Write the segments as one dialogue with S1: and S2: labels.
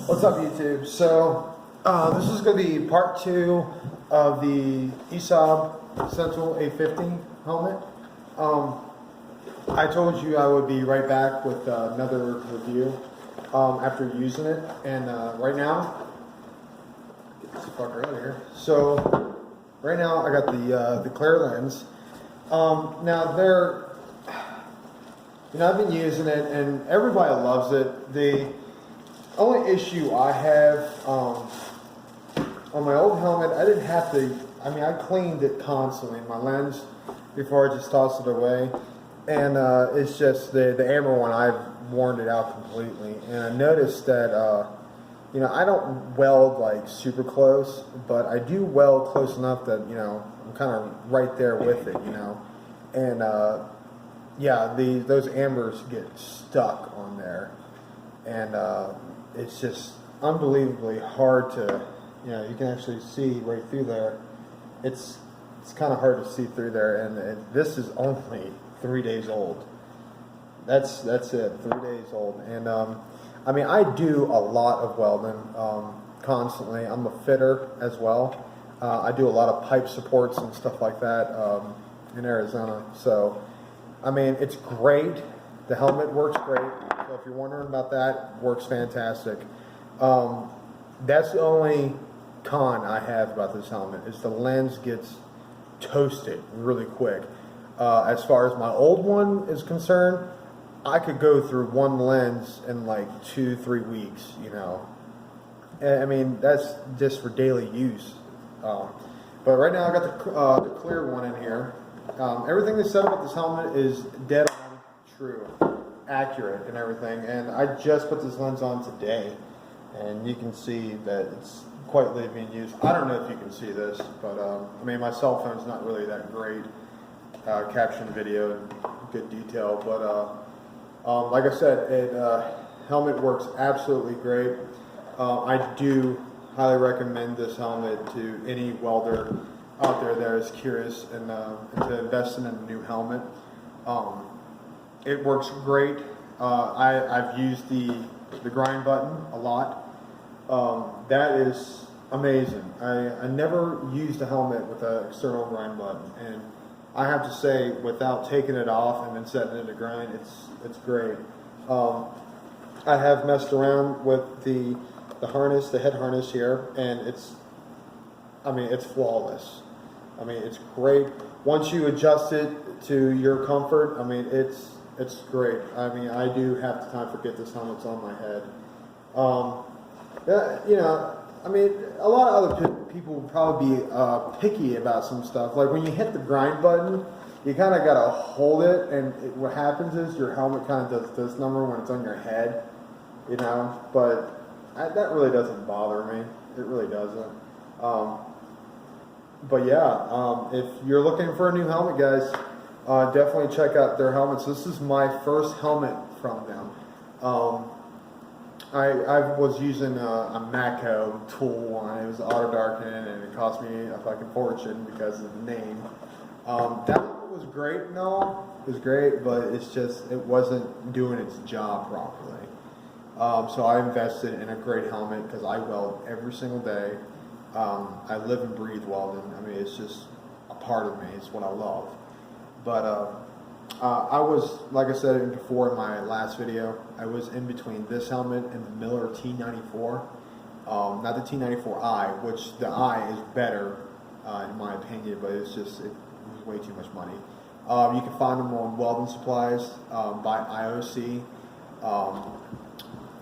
S1: What's up, YouTube? So, this is going to be part 2 of the ESAB Central A50 helmet. I told you I would be right back with another review after using it, and right now, get this fucker out of here. So, right now I got the clear lens. Now I've been using it, and everybody loves it. The only issue I have on my old helmet, I didn't have to. I cleaned it constantly, my lens, before I just tossed it away. And it's just the amber one, I've worn it out completely. And I noticed that, I don't weld like super close, but I do weld close enough that, I'm kind of right there with it, And those ambers get stuck on there. And it's just unbelievably hard to, you can actually see right through there. It's kind of hard to see through there, and this is only 3 days old. That's it, 3 days old. And I do a lot of welding constantly. I'm a fitter as well. I do a lot of pipe supports and stuff like that in Arizona. So, it's great. The helmet works great. So if you're wondering about that, it works fantastic. That's the only con I have about this helmet, is the lens gets toasted really quick. As far as my old one is concerned, I could go through one lens in like 2-3 weeks, And that's just for daily use. But right now I got the clear one in here. Everything they said about this helmet is dead on true, accurate, and everything. And I just put this lens on today, and you can see that it's quite late being used. I don't know if you can see this, but my cell phone's not really that great caption video and good detail. But like I said, helmet works absolutely great. I do highly recommend this helmet to any welder out there that is curious and to invest in a new helmet. It works great. I've used the grind button a lot. That is amazing. I never used a helmet with an external grind button, and I have to say, without taking it off and then setting it to grind, it's great. I have messed around with the harness, the head harness here, and it's flawless. It's great. Once you adjust it to your comfort, it's great. I do half the time forget this helmet's on my head. A lot of other people will probably be picky about some stuff. Like when you hit the grind button, you kind of got to hold it, and what happens is your helmet kind of does this number when it's on your head, But that really doesn't bother me. It really doesn't. But yeah, if you're looking for a new helmet, guys, definitely check out their helmets. This is my first helmet from them. I was using a Mako tool one. It was auto darkening, and it cost me a fucking fortune because of the name. That one was great and all. It was great, but it wasn't doing its job properly. So I invested in a great helmet because I weld every single day. I live and breathe welding. It's just a part of me. It's what I love. But I was, like I said before in my last video, I was in between this helmet and the Miller T94. Not the T94i, which the I is better in my opinion, but it was way too much money. You can find them on welding supplies by IOC.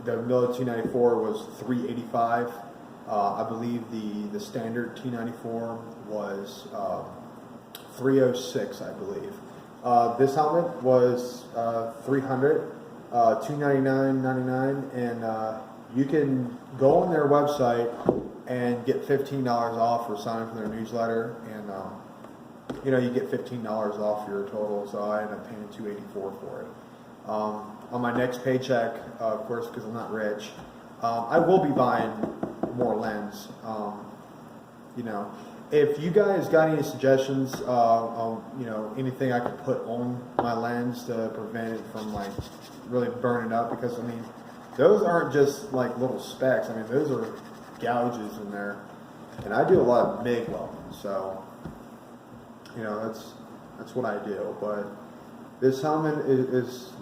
S1: The Miller T94 was $385. I believe the standard T94 was $306, I believe. This helmet was $300, $299.99, and you can go on their website and get $15 off for signing for their newsletter, and you get $15 off your total. So I ended up paying $284 for it. On my next paycheck, of course, because I'm not rich, I will be buying more lens. If you guys got any suggestions on anything I could put on my lens to prevent it from really burning up, because those aren't just like little specks. I mean, those are gouges in there. And I do a lot of MIG welding, so you know that's what I do. But this helmet is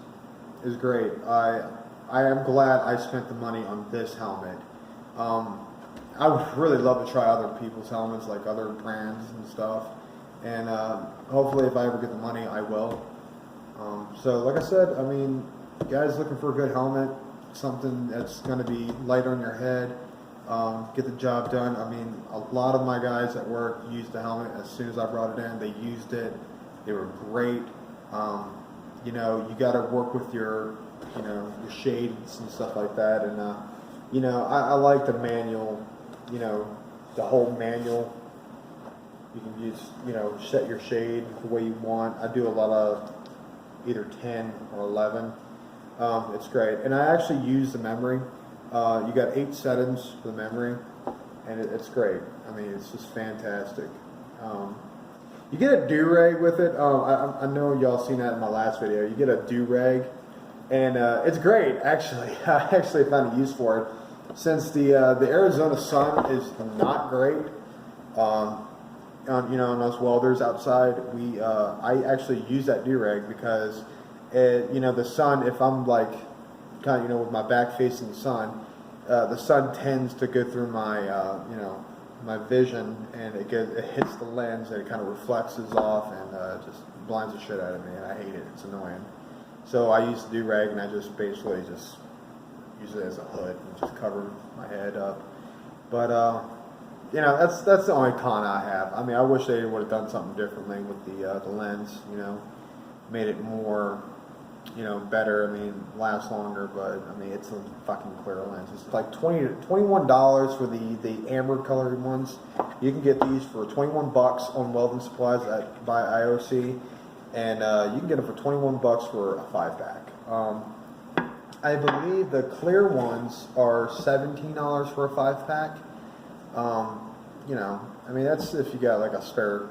S1: great. I am glad I spent the money on this helmet. I would really love to try other people's helmets, like other brands and stuff. And hopefully, if I ever get the money, I will. So, like I said, I mean, guys looking for a good helmet, something that's going to be light on your head, get the job done. I mean, a lot of my guys at work used the helmet as soon as I brought it in. They used it. They were great. You know, you got to work with your, you know, your shades and stuff like that. And, you know, I like the manual, you know, the whole manual. You can use, you know, set your shade the way you want. I do a lot of either 10 or 11. It's great. And I actually use the memory. You got 8 settings for the memory, and it's great. I mean, it's just fantastic. You get a do-rag with it. I know y'all seen that in my last video. You get a do-rag, and it's great, actually. I actually found a use for it. Since the Arizona sun is not great, you know, on us welders outside, I actually use that do-rag because, you know, the sun, if I'm like, kind of, you know, with my back facing the sun tends to go through my, you know, my vision, and it hits the lens, and it kind of reflects off, and just blinds the shit out of me, and I hate it. It's annoying. So I use the do-rag, and I just basically just use it as a hood and just cover my head up. But you know, that's the only con I have. I mean, I wish they would have done something differently with the lens. You know, made it more, you know, better. I mean, last longer. But I mean, it's a fucking clear lens. It's like $21 for the amber colored ones. You can get these for $21 on Welding Supplies by IOC, and you can get them for $21 for a 5-pack. I believe the clear ones are $17 for a 5-pack. You know, I mean, that's if you got like a spare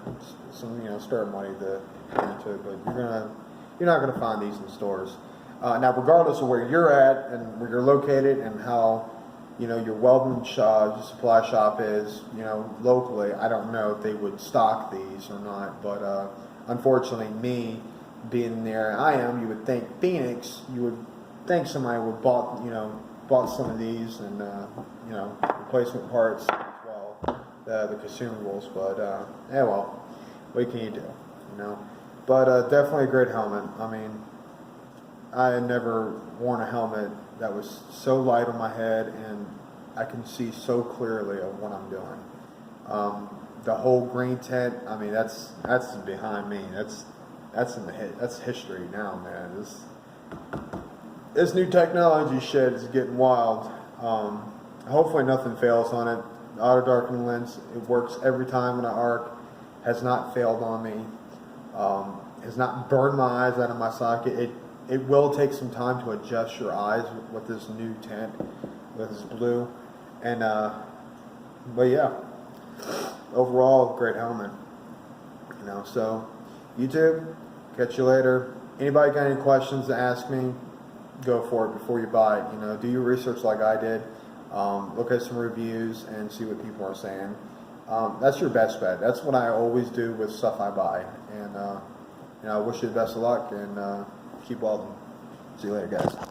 S1: money to put into it, but you're not gonna find these in stores. Now, regardless of where you're at and where you're located and how, you know, your welding supply shop is, you know, locally, I don't know if they would stock these or not, but unfortunately, me being there, you would think Phoenix, you would think somebody would bought some of these and you know, replacement parts as well, the consumables. But yeah, well, what can you do, you know? But definitely a great helmet. I mean, I had never worn a helmet that was so light on my head, and I can see so clearly of what I'm doing. The whole green tint, I mean, that's behind me. That's history now, man. This new technology shit is getting wild. Hopefully nothing fails on it. The auto darkening lens, it works every time in an arc. Has not failed on me. Has not burned my eyes out of my socket. It will take some time to adjust your eyes with this new tint, with this blue. And but yeah, overall great helmet. You know, so YouTube, catch you later. Anybody got any questions to ask me? Go for it before you buy it. You know, do your research like I did. Look at some reviews and see what people are saying. That's your best bet. That's what I always do with stuff I buy. And you know, I wish you the best of luck, and keep welding. See you later, guys.